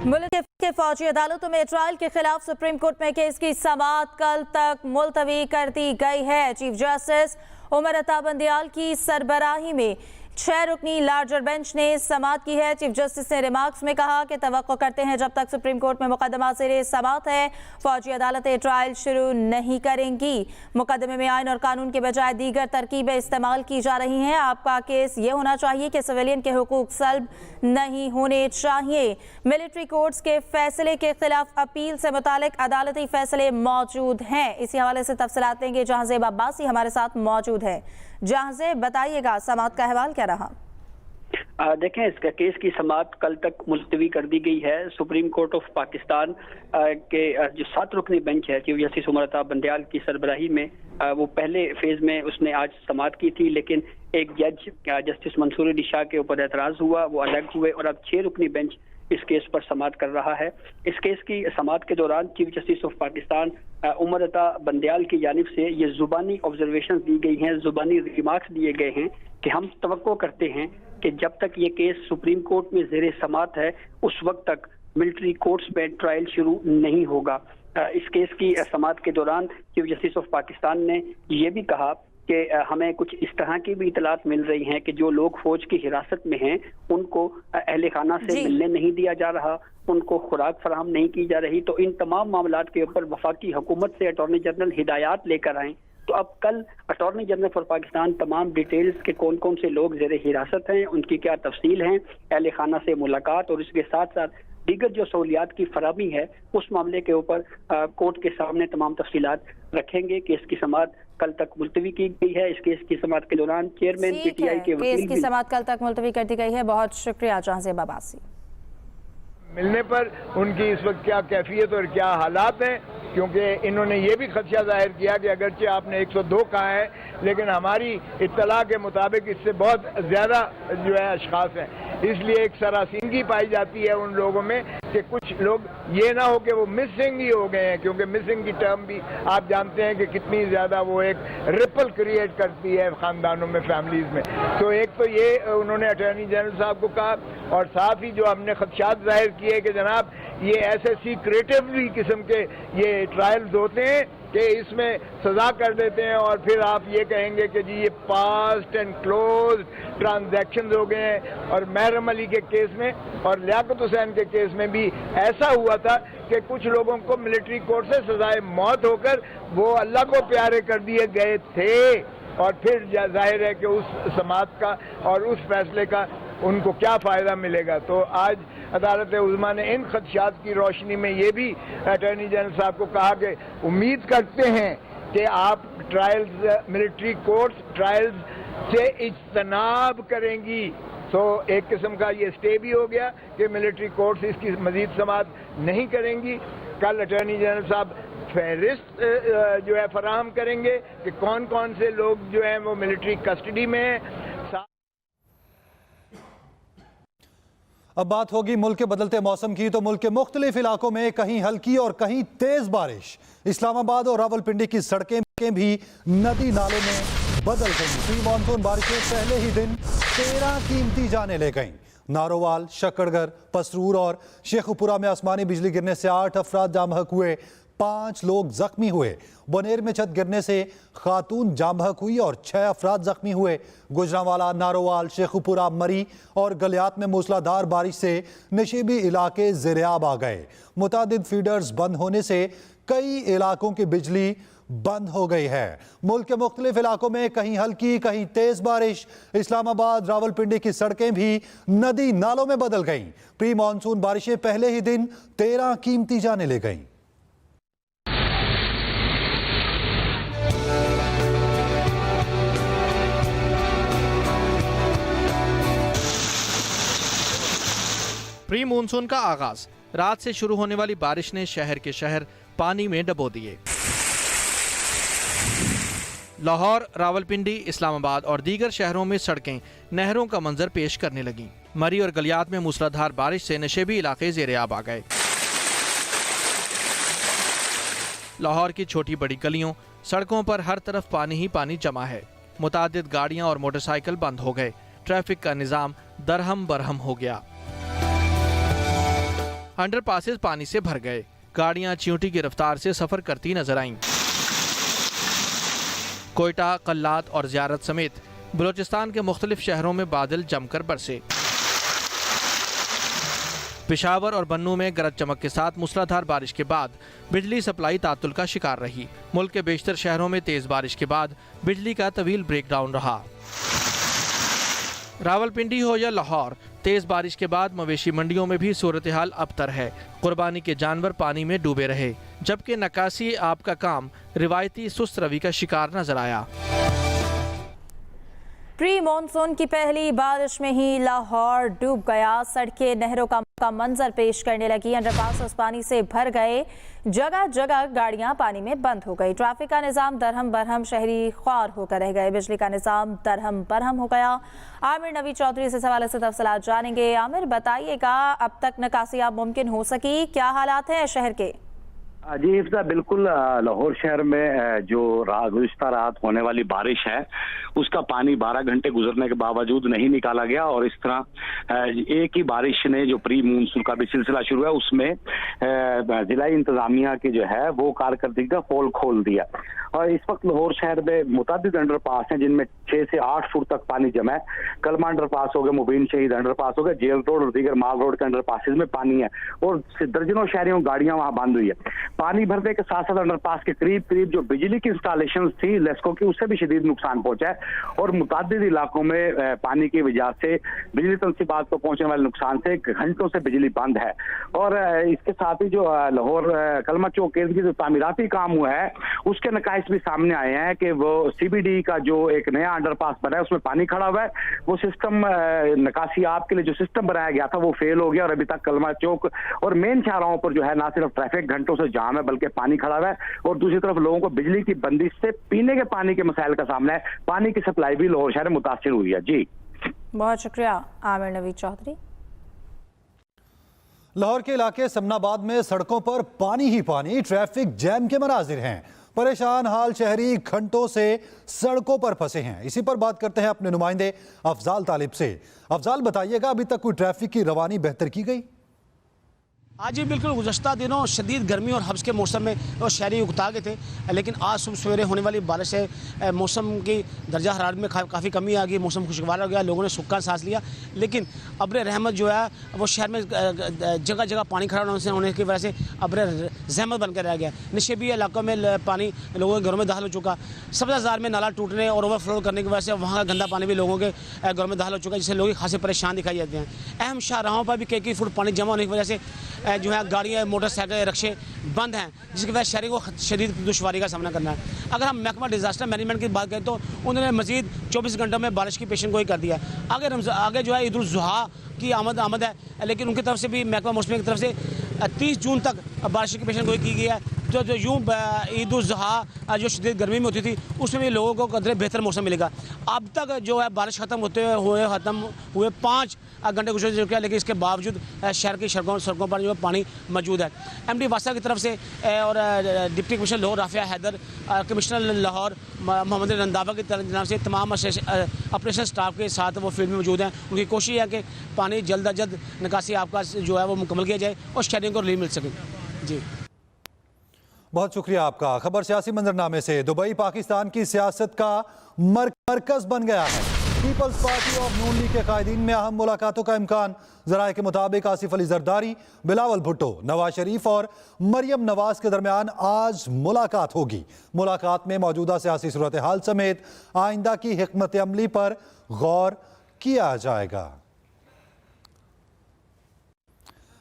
मुल्क के फौजी अदालतों में ट्रायल के खिलाफ सुप्रीम कोर्ट में केस की समाअत कल तक मुलतवी कर दी गई है। चीफ जस्टिस उमर अता बंदयाल की सरबराही में 6 रुकनी लार्जर बेंच ने समाअत की है। चीफ जस्टिस ने रिमार्क्स में कहा कि तवक्को करते हैं जब तक सुप्रीम कोर्ट में मुकदमा ज़ेरे समाअत है फौजी अदालतें ट्रायल शुरू नहीं करेंगी। मुकदमे में आइन और कानून के बजाय दीगर तरकीबें इस्तेमाल की जा रही हैं। आपका केस ये होना चाहिए कि सिविलियन के हुकूक सल्ब नहीं होने चाहिए। मिलिट्री कोर्ट्स के फैसले के खिलाफ अपील से मुतालिक अदालती फैसले मौजूद हैं। इसी हवाले से तफसीलात देंगे जहांज़ेब अब्बासी हमारे साथ मौजूद है। जहांज़ेब, बताइएगा समाअत का अहवाल क्या रहा? देखें, इसका केस की समाअत कल तक मुलतवी कर दी गई है। सुप्रीम कोर्ट ऑफ पाकिस्तान के जो 7 रुकनी बेंच है चीफ जस्टिस उमर अता बंदयाल की सरबराही में वो पहले फेज में उसने आज समाअत की थी, लेकिन एक जज जस्टिस मंसूर अली शाह के ऊपर एतराज हुआ, वो अलग हुए और अब 6 रुकनी बेंच इस केस पर समाअत कर रहा है। इस केस की समाअत के दौरान chief justice of Pakistan Umar Ata Bandial की जानिब से ये जुबानी ऑब्जर्वेशन दी गई हैं, जुबानी रिमार्क्स दिए गए हैं कि हम तवक्को करते हैं कि जब तक ये केस सुप्रीम कोर्ट में ज़ेरे समाअत है उस वक्त तक मिलिट्री कोर्ट्स में ट्रायल शुरू नहीं होगा। इस केस की समाअत के दौरान चीफ जस्टिस ऑफ पाकिस्तान ने ये भी कहा कि हमें कुछ इस तरह की भी इतलात मिल रही हैं कि जो लोग फौज की हिरासत में हैं उनको अहले खाना से मिलने नहीं दिया जा रहा, उनको खुराक फराहम नहीं की जा रही। तो इन तमाम मामलात के ऊपर वफाकी हुकूमत से अटॉर्नी जनरल हिदायत लेकर आए। तो अब कल अटॉर्नी जनरल फॉर पाकिस्तान तमाम डिटेल्स के कौन कौन से लोग ज़ेरे हिरासत हैं, उनकी क्या तफसील हैं, अहले खाना से मुलाकात और इसके साथ साथ दीगर जो सहूलियात की फराहमी है उस मामले के ऊपर कोर्ट के सामने तमाम तफसीलात रखेंगे। केस की समाअत कल तक मुलतवी की गई है। इस केस की समाअत के दौरान चेयरमैन पीटीआई के केस की समाअत कल तक मुलतवी कर दी गई है। बहुत शुक्रिया जहांज़ेब अब्बासी। मिलने पर उनकी इस वक्त क्या कैफियत और क्या हालात हैं, क्योंकि इन्होंने ये भी खदशा जाहिर किया कि अगरचे आपने 102 कहा है लेकिन हमारी इत्तला के मुताबिक इससे बहुत ज़्यादा जो है अशखास हैं। इसलिए एक सरासिंगी पाई जाती है उन लोगों में कि कुछ लोग ये ना हो कि वो मिसिंग ही हो गए हैं, क्योंकि मिसिंग की टर्म भी आप जानते हैं कि कितनी ज़्यादा वो एक रिपल क्रिएट करती है ख़ानदानों में, फैमिलीज़ में। तो एक तो ये उन्होंने अटॉर्नी जनरल साहब को कहा और साथ ही जो हमने खदशात जाहिर किए कि जनाब ये ऐसे सीक्रेटिवली किस्म के ये ट्रायल्स होते हैं कि इसमें सजा कर देते हैं और फिर आप ये कहेंगे कि जी ये पास्ट एंड क्लोज ट्रांजैक्शंस हो गए हैं। और महरम अली के केस में और लियाकत हुसैन के केस में भी ऐसा हुआ था कि कुछ लोगों को मिलिट्री कोर्ट से सजाए मौत होकर वो अल्लाह को प्यारे कर दिए गए थे और फिर जाहिर है कि उस समाअत का और उस फैसले का उनको क्या फ़ायदा मिलेगा। तो आज अदालत उज़्मा ने इन खदशात की रोशनी में ये भी अटॉर्नी जनरल साहब को कहा कि उम्मीद करते हैं कि आप ट्रायल्स, मिलिट्री कोर्ट्स ट्रायल्स से इज्तनाब करेंगी। तो एक किस्म का ये स्टे भी हो गया कि मिलिट्री कोर्ट्स इसकी मजीद समाअत नहीं करेंगी। कल अटॉर्नी जनरल साहब फहरिस्त जो है फराहम करेंगे कि कौन कौन से लोग जो हैं वो मिलिट्री कस्टडी में हैं। अब बात होगी मुल्क के बदलते मौसम की, तो मुल्क के मुख्तलिफ इलाकों में कहीं हल्की और कहीं तेज बारिश। इस्लामाबाद और रावलपिंडी की सड़कें भी नदी नालों में बदल गई। प्री मानसून बारिशें पहले ही दिन 13 कीमती जाने ले गईं। नारोवाल, शक्कड़गढ़, पसरूर और शेखुपुरा में आसमानी बिजली गिरने से 8 अफराद जाम बहक हुए, 5 लोग जख्मी हुए। बनेर में छत गिरने से खातून जाम बहक हुई और 6 अफराद जख्मी हुए। गुजरांवाला, नारोवाल, शेखुपुरा, मरी और गलियात में मूसलाधार बारिश से नशीबी इलाके ज़ेरे-आब आ गए। मुतादिद फीडर्स बंद होने से कई इलाकों की बिजली बंद हो गई है। मुल्क के मुख्तलिफ इलाकों में कहीं हल्की कहीं तेज बारिश। इस्लामाबाद, रावलपिंडी की सड़कें भी नदी नालों में बदल गईं। प्री मानसून बारिशें पहले ही दिन 13 कीमती जाने ले गईं। प्री मानसून का आगाज, रात से शुरू होने वाली बारिश ने शहर के शहर पानी में डबो दिए। लाहौर, रावलपिंडी, इस्लामाबाद और दीगर शहरों में सड़कें नहरों का मंजर पेश करने लगीं। मरी और गलियात में मूसलाधार बारिश से नशेबी इलाके ज़ेरे-आब आ गए। लाहौर की छोटी बड़ी गलियों, सड़कों पर हर तरफ पानी ही पानी जमा है। मुतादिद गाड़ियां और मोटरसाइकिल बंद हो गए। ट्रैफिक का निज़ाम दरहम बरहम हो गया। अंडरपासेस पानी से भर गए। गाड़ियां चींटी की रफ्तार से सफर करती नजर आईं। कोयटा, कल्लात और ज़ियारत समेत बलोचिस्तान के मुख्तलिफ शहरों में बादल जमकर बरसे। पेशावर और बन्नू में गरज चमक के साथ मूसलाधार बारिश के बाद बिजली सप्लाई तातुल का शिकार रही। मुल्क के बेशतर शहरों में तेज बारिश के बाद बिजली का तवील ब्रेकडाउन रहा। रावलपिंडी हो या लाहौर, तेज बारिश के बाद मवेशी मंडियों में भी सूरत हाल अबतर है। कुर्बानी के जानवर पानी में डूबे रहे, जबकि नकासी आब का काम रिवायती सुस्त रवि का शिकार नजर आया। प्री मानसून की पहली बारिश में ही लाहौर डूब गया। सड़कें नहरों का मंजर पेश करने लगी। अंडरपास पानी से भर गए, जगह जगह गाड़ियां पानी में बंद हो गई। ट्रैफिक का निजाम दरहम बरहम, शहरी ख्वार होकर रह गए। बिजली का निजाम दरहम बरहम हो गया। आमिर नवी चौधरी से इस हवाले से तफसीलात जानेंगे। आमिर, बताइएगा, अब तक निकासी अब मुमकिन हो सकी, क्या हालात हैं शहर के? जी हिफ्जा, बिल्कुल लाहौर शहर में जो गुज़िश्ता रात होने वाली बारिश है उसका पानी 12 घंटे गुजरने के बावजूद नहीं निकाला गया और इस तरह एक ही बारिश ने जो प्री मानसून का भी सिलसिला शुरू है उसमें जिलाई इंतजामिया की जो है वो कारकर्दगी का पोल खोल दिया। और इस वक्त लाहौर शहर में मुताबिक अंडरपास हैं जिनमें 6 से 8 फुट तक पानी जमा है। कलमा अंडरपास हो गया, मुबीन शहीद अंडरपास हो गया, जेल रोड और दीगर माल रोड के अंडरपासेज में पानी है और दर्जनों शहरियों गाड़ियां वहां बंद हुई है। पानी भरने के साथ साथ अंडरपास के करीब करीब जो बिजली की इंस्टॉलेशन थी लेस्को की, उससे भी शदीद नुकसान पहुंचा है और मुतादिद इलाकों में पानी की वजह से बिजली तंसीबात को पहुंचने वाले नुकसान से घंटों से बिजली बंद है। और इसके साथ ही जो लाहौर कलमा चौक केंद्र की जो तामीराती काम हुआ है उसके नकाइस भी सामने आए हैं कि वो CBD का जो एक नया अंडरपास बना है उसमें पानी खड़ा हुआ है। वो सिस्टम निकासी आप के लिए जो सिस्टम बनाया गया था वो फेल हो गया और अभी तक कलमा चौक और मेन शाहराहों पर जो है ना सिर्फ ट्रैफिक घंटों से जाम है बल्कि पानी खड़ा हुआ है और दूसरी तरफ लोगों को बिजली की बंदिश से पीने के पानी के मसाइल का सामना है। पानी की सप्लाई भी लाहौर शहर में मुतासिर हुई है। जी बहुत शुक्रिया आमिर नवी चौधरी। लाहौर के इलाके समनाबाद में सड़कों पर पानी ही पानी, ट्रैफिक जैम के मनाजिर हैं। परेशान हाल शहरी घंटों से सड़कों पर फंसे हैं। इसी पर बात करते हैं अपने नुमाइंदे अफजाल तालिब से। अफजाल, बताइएगा, अभी तक कोई ट्रैफिक की रवानी बेहतर की गई? आज ही बिल्कुल गुज़श्ता दिनों शदीद गर्मी और हब्स के मौसम में वो शहरी उकता गए थे, लेकिन आज सुबह सवेरे होने वाली बारिश से मौसम की दर्जा हरारत में काफ़ी कमी आ गई। मौसम खुशगवार हो गया, लोगों ने सुक्का सांस लिया। लेकिन अब्र रहमत जो है वो शहर में जगह जगह पानी खड़ा होने की वजह से अब्र जहमत बनकर रह गया। निशेबी इलाकों में पानी लोगों के घरों में दाखिल हो चुका। सब्ज़ाजार में नाला टूटने और ओवरफ्लो करने की वजह से वहाँ का गंदा पानी भी लोगों के घरों में दाखिल हो चुका है, जिससे लोग खासे परेशान दिखाई देते हैं। अहम शाहराहों पर भी कई फुट पानी जमा होने की वजह से जो है गाड़ियाँ, मोटरसाइकिल, रक्शे बंद हैं, जिसकी वजह से शहरी को शदीद दुश्वारी का सामना करना है। अगर हम महकमा डिजास्टर मैनेजमेंट की बात करें तो उन्होंने मजीद 24 घंटों में बारिश की पेशन गोई कर दिया है। आगे जो है ईद उल जुहा की आमद है, लेकिन उनकी तरफ से भी महकमा मौसमी की तरफ से 30 जून तक बारिश की पेशन गोई की गई है। जो यूँ ईद उल जुहा जो शदीद गर्मी में होती थी उसमें भी लोगों को कदरे बेहतर मौसम मिलेगा। अब तक जो है बारिश ख़त्म हुए 5 घंटे गुजर चुके हैं, लेकिन इसके बावजूद शहर की सड़कों पर जो पानी मौजूद है। MD वासा की तरफ से और deputy commissioner Lahore Rafia Haider, commissioner Lahore Mohammad Randhawa की तरफ से तमाम ऑपरेशन स्टाफ के साथ वो फील्ड में मौजूद हैं। उनकी कोशिश है कि पानी जल्द अज जल्द निकासी आपका जो है वो मुकम्मल किया जाए और शहरियों को रिलीफ मिल सके। जी बहुत शुक्रिया आपका। खबर सियासी मंजरनामे से। दुबई पाकिस्तान की सियासत का मरकज बन गया है। Peoples party of Noon league के कायदीन में अहम मुलाकातों का इम्कान। जराये के मुताबिक आसिफ अली जरदारी, बिलावल भुट्टो, नवाज शरीफ और मरियम नवाज के दरमियान आज मुलाकात होगी। मुलाकात में मौजूदा सियासी सूरत हाल समेत आइंदा की हिकमत अमली पर गौर किया जाएगा।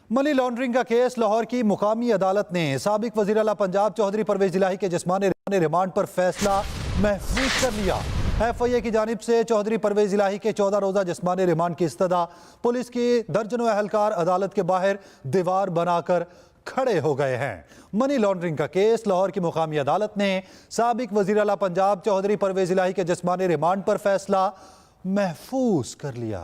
मनी लॉन्ड्रिंग का केस लाहौर की मुकामी अदालत ने साबिक वजीर आला पंजाब चौधरी परवेज इलाही के जिस्मानी रिमांड पर फैसला महफूज कर लिया। FIA की जानिब से चौधरी परवेज इलाही के 14 रोज़ा जिस्मानी रिमांड की इस्तदा पुलिस के दर्जनों अहलकार अदालत के बाहर दीवार बनाकर खड़े हो गए हैं। मनी लॉन्ड्रिंग का केस लाहौर की मुकामी अदालत ने साबिक वजीर आला पंजाब चौधरी परवेज इलाही के जिस्मानी रिमांड पर फैसला महफूज कर लिया।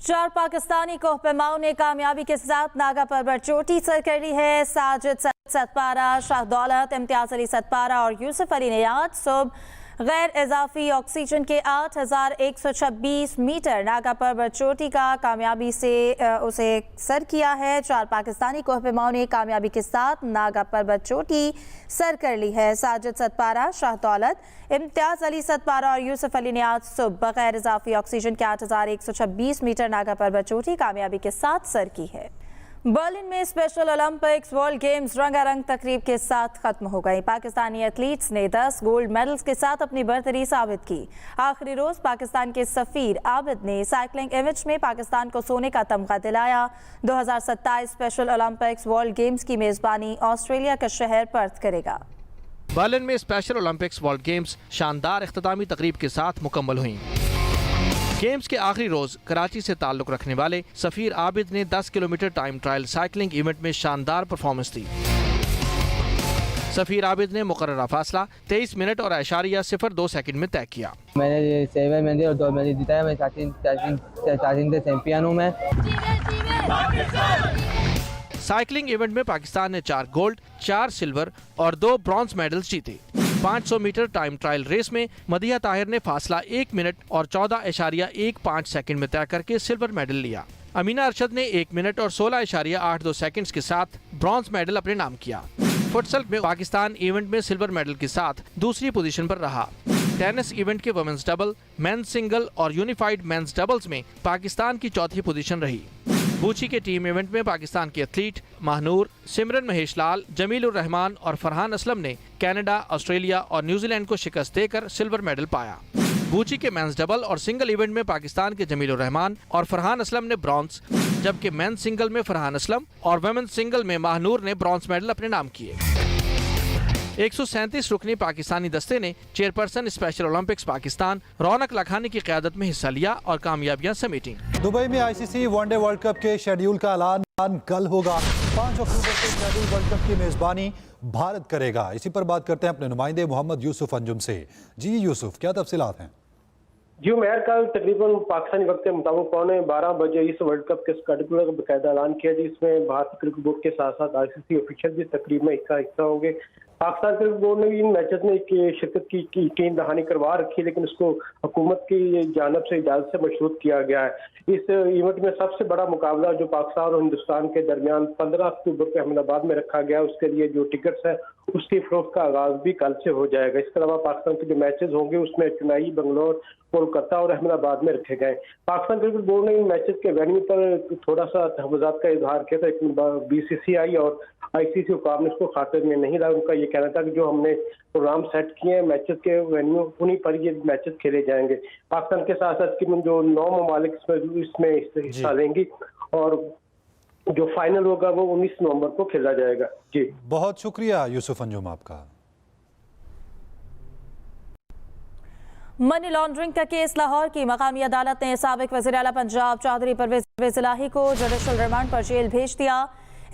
4 पाकिस्तानी कोहपेमाओं ने कामयाबी के साथ नागा परवर चोटी सर कर ली है। साजिद सतपारा, शाह दौलत, इम्तियाज अली सतपारा और यूसुफ अली नियाज सुबह गैर इजाफी ऑक्सीजन के 8,126 मीटर नागा पर्वत चोटी का कामयाबी से उसे सर किया है। 4 पाकिस्तानी कोहपेमाओं ने कामयाबी के साथ नागा पर्वत चोटी सर कर ली है। साजिद सतपारा, शाह दौलत, इम्तियाज अली सतपारा और यूसुफ अली ने आज सुबह गैर इजाफी ऑक्सीजन के 8,126 मीटर नागा पर्वत चोटी कामयाबी के साथ सर की है। बर्लिन में स्पेशल ओलंपिक्स वर्ल्ड गेम्स रंगारंग तकरीब के साथ खत्म हो गई। पाकिस्तानी एथलीट्स ने 10 गोल्ड मेडल्स के साथ अपनी बरतरी साबित की। आखिरी रोज पाकिस्तान के सफीर आबिद ने साइकिलिंग इवेंट में पाकिस्तान को सोने का तमगा दिलाया। 2027 स्पेशल ओलंपिक्स वर्ल्ड गेम्स की मेजबानी ऑस्ट्रेलिया का शहर पर्थ करेगा। बर्लिन में स्पेशल ओलंपिक्स वर्ल्ड गेम्स शानदार इख्तितामी तकरीब के साथ मुकम्मल हुई। गेम्स के आखिरी रोज कराची से ताल्लुक रखने वाले सफीर आबिद ने 10 kilometre time trial cycling event में शानदार परफॉर्मेंस दी। सफीर आबिद ने मुकर्ररा फासला 23 मिनट और 0.02 सेकंड में तय किया। मैंने 7 मेडल और 2 मेडल जीता है। मैं 3 चैंपियन हूँ मैं। साइकिलिंग इवेंट में पाकिस्तान ने 4 गोल्ड, 4 सिल्वर और 2 ब्रॉन्ज मेडल्स जीते। 500 मीटर टाइम ट्रायल रेस में मदिया ताहिर ने फासला 1 मिनट और 14.15 सेकंड में तय करके सिल्वर मेडल लिया। अमीना अरशद ने 1 मिनट और 16.82 सेकंड्स के साथ ब्रॉन्ज मेडल अपने नाम किया। फुटसल में पाकिस्तान इवेंट में सिल्वर मेडल के साथ दूसरी पोजीशन पर रहा। टेनिस इवेंट के वुमेन्स डबल, मेंस सिंगल और यूनिफाइड मेंस डबल्स में पाकिस्तान की चौथी पोजीशन रही। बूची के टीम इवेंट में पाकिस्तान के एथलीट महानूर, सिमरन महेश लाल, जमीलुर रहमान और फरहान असलम ने कनाडा, ऑस्ट्रेलिया और न्यूजीलैंड को शिकस्त देकर सिल्वर मेडल पाया। बूची के मेंस डबल और सिंगल इवेंट में पाकिस्तान के जमीलुर रहमान और फरहान असलम ने ब्रॉन्ज, जबकि मेंस सिंगल में फरहान असलम और वुमेन्स सिंगल में महानूर ने ब्रॉन्ज मेडल अपने नाम किए। 137 रुकनी पाकिस्तानी दस्ते ने चेयरपर्सन स्पेशल ओलंपिक्स पाकिस्तान रौनक लखानी की क़यादत में हिस्सा लिया और कामयाबियां समेटी। दुबई में आईसीसी वनडे वर्ल्ड कप के शेड्यूल का ऐलान कल होगा। 5 अक्टूबर को शेड्यूल वर्ल्ड कप की मेजबानी भारत करेगा। इसी पर बात करते हैं अपने नुमाइंदे मोहम्मद यूसुफ अंजुम से। जी यूसुफ, क्या तफसीलात हैं? जी उमैर, कल तकरीबन पाकिस्तानी वक्त के मुताबिक 12:15 बजे इस वर्ल्ड कप के शेड्यूल का बाकायदा ऐलान किया, जिसमें भारतीय क्रिकेट बोर्ड के साथ साथ आईसीसी ऑफिशियल भी तकरीब में हिस्सा होंगे। पाकिस्तान क्रिकेट बोर्ड ने भी इन मैचेस में शिरकत की टीम दहानी करवा रखी है, लेकिन उसको हुकूमत की जानब से इजाजत से मशरूत किया गया है। इस इवेंट में सबसे बड़ा मुकाबला जो पाकिस्तान और हिंदुस्तान के दरमियान 15 अक्टूबर को अहमदाबाद में रखा गया, उसके लिए जो टिकट्स है उसकी फरोख्त का आगाज भी कल से हो जाएगा। इसके अलावा पाकिस्तान के जो मैचेस होंगे उसमें चेन्नई, बंगलोर, कोलकाता और अहमदाबाद में रखे गए। पाकिस्तान क्रिकेट बोर्ड ने इन मैचेस के वेन्यू पर थोड़ा सा तहफ़्फ़ुज़ात का इजहार किया था, लेकिन बीसीसीआई और आईसीसी हुकाम ने उसको खातिर में नहीं लाया। उनका ये कहना था कि जो हमने प्रोग्राम सेट किए हैं मैचेस के वेन्यू, उन्हीं पर ये मैचेस खेले जाएंगे। पाकिस्तान के साथ साथ जो 9 ममालिक इसमें हिस्सा लेंगी और जो फाइनल होगा वो 19 नवंबर को खेला जाएगा। जी बहुत शुक्रिया यूसुफ अंजुम आपका। मनी लॉन्ड्रिंग का केस लाहौर की मकामी अदालत ने साबिक वज़ीर आला पंजाब चौधरी परवेज इलाही को जुडिशल रिमांड पर जेल भेज दिया।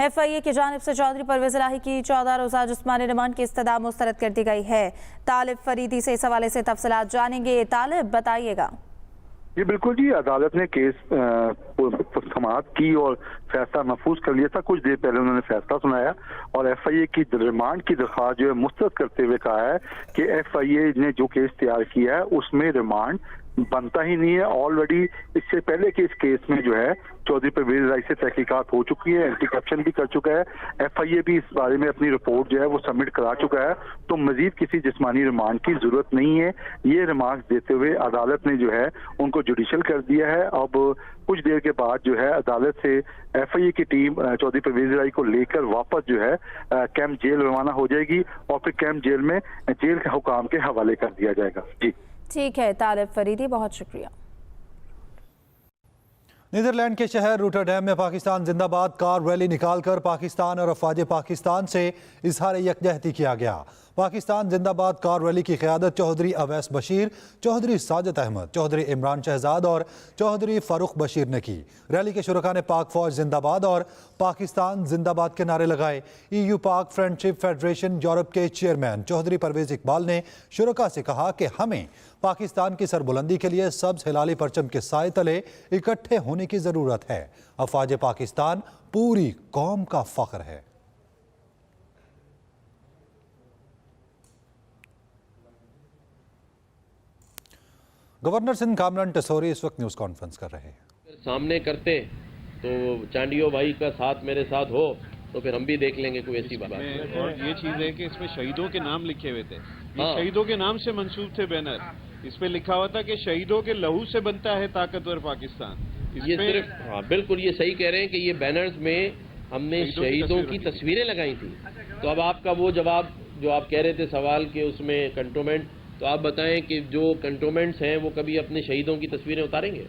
एफआईए की जानिब से चौधरी परवेज इलाही की 14 रोज़ा जिस्मानी रिमांड की इस्तदा मुस्तरद कर दी गई है। तालिब फरीदी से इस हवाले से तफसीलात जानेंगे। तालिब, बताइएगा। जी बिल्कुल जी, अदालत ने केस समाअत की और फैसला महफूज कर लिया था। कुछ देर पहले उन्होंने फैसला सुनाया और एफआईए की रिमांड की दरख्वास्त जो है मुस्तरद करते हुए कहा है कि एफआईए ने जो केस तैयार किया है उसमें रिमांड बनता ही नहीं है। ऑलरेडी इससे पहले के इस केस में जो है चौधरी परवेज इलाही से तहकीकात हो चुकी है, एंटी करप्शन भी कर चुका है। एफआईए भी इस बारे में अपनी रिपोर्ट जो है वो सबमिट करा चुका है, तो मजीद किसी जिस्मानी रिमांड की जरूरत नहीं है। ये रिमार्क्स देते हुए अदालत ने जो है उनको जुडिशल कर दिया है। अब कुछ देर के बाद जो है अदालत से एफआईए की टीम चौधरी परवेज इलाही को लेकर वापस जो है कैंप जेल रवाना हो जाएगी और फिर कैंप जेल में जेल के हुकाम के हवाले कर दिया जाएगा। जी ठीक है तालिब फरीदी, बहुत शुक्रिया। नीदरलैंड के शहर रोटरडैम में पाकिस्तान जिंदाबाद कार रैली निकालकर पाकिस्तान और अफवाज पाकिस्तान से इजहार यकजहती किया गया। पाकिस्तान जिंदाबाद कार रैली की क़यादत चौधरी अवैस बशीर, चौधरी साजिद अहमद, चौधरी इमरान शहजाद और चौधरी फारूक बशीर ने की। रैली के शुरका ने पाक फौज जिंदाबाद और पाकिस्तान जिंदाबाद के नारे लगाए। EU पाक फ्रेंडशिप फेडरेशन यूरोप के चेयरमैन चौधरी परवेज इकबाल ने शुरका से कहा कि हमें पाकिस्तान की सरबुलंदी के लिए सब्ज हिलाली परचम के साए तले इकट्ठे होने की जरूरत है। अफवाज पाकिस्तान पूरी कौम का फख्र है। गवर्नर सिंध कामरान टिसोरी इस वक्त न्यूज़ कॉन्फ्रेंस कर रहे हैं। सामने करते तो चांडियो भाई का साथ मेरे साथ हो तो फिर हम भी देख लेंगे कोई ऐसी बात। और ये चीज है कि इसमें शहीदों के नाम लिखे हुए थे, ये हाँ। शहीदों के नाम से मंसूब थे बैनर। इस पे लिखा हुआ था कि शहीदों के लहू से बनता है ताकतवर पाकिस्तान। ये सिर्फ हाँ बिल्कुल ये सही कह रहे हैं कि ये बैनर्स में हमने शहीदों की तस्वीरें लगाई थी। तो अब आपका वो जवाब जो आप कह रहे थे सवाल के उसमें कंटोनमेंट, तो आप बताएं कि जो कंटोनमेंट्स हैं वो कभी अपने शहीदों की तस्वीरें उतारेंगे?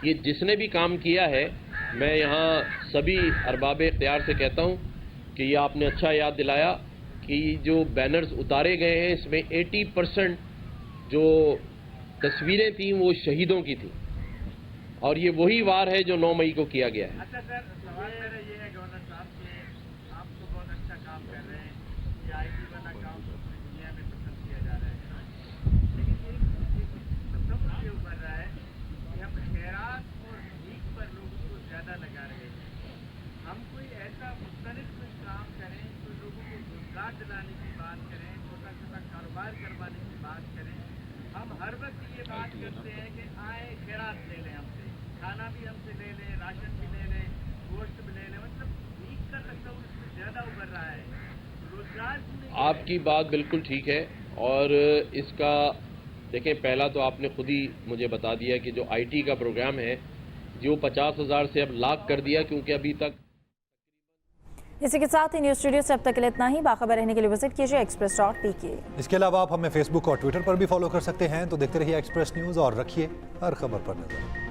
ये जिसने भी काम किया है, मैं यहाँ सभी अरबाब इख्तियार से कहता हूँ कि ये आपने अच्छा याद दिलाया कि जो बैनर्स उतारे गए हैं इसमें 80% जो तस्वीरें थी वो शहीदों की थी, और ये वही वार है जो 9 मई को किया गया है। अच्छा सर, सवाल मेरा ये है गवर्नर साहब कि आप तो बहुत अच्छा काम कर रहे हैं, ये आईटी वाला काम पूरी दुनिया में पसंद किया जा रहा है, लेकिन एक तस्वुर ये उभर रहा है कि हम खैरात और भीख पर लोगों को ज़्यादा लगा रहे हैं। हम कोई ऐसा मुख्तलिफ कोई काम करें, कोई लोगों को रोजगार दिलाने की बात करें, छोटा छोटा कारोबार करवाने की बात करें। हम हर वक्त ये बात करते हैं कि आए खैरात ले लें हमसे, खाना भी हमसे ले लें, राशन भी ले लें, गोश्त भी ले लें, मतलब भीख का तस्वुर इसमें ज़्यादा उभर रहा है। रोजगार आपकी बात बिल्कुल ठीक है, और इसका देखें, पहला तो आपने खुद ही मुझे बता दिया कि जो आईटी का प्रोग्राम है जो 50,000 से अब लाख कर दिया, क्योंकि अभी तक। इसी के साथ ही न्यूज़ स्टूडियो से अब तक के लिए इतना ही। बाखबर रहने के लिए विजिट कीजिए express.pk। इसके अलावा आप हमें फेसबुक और ट्विटर पर भी फॉलो कर सकते हैं। तो देखते रहिए एक्सप्रेस न्यूज़ और रखिए हर खबर पर नजर।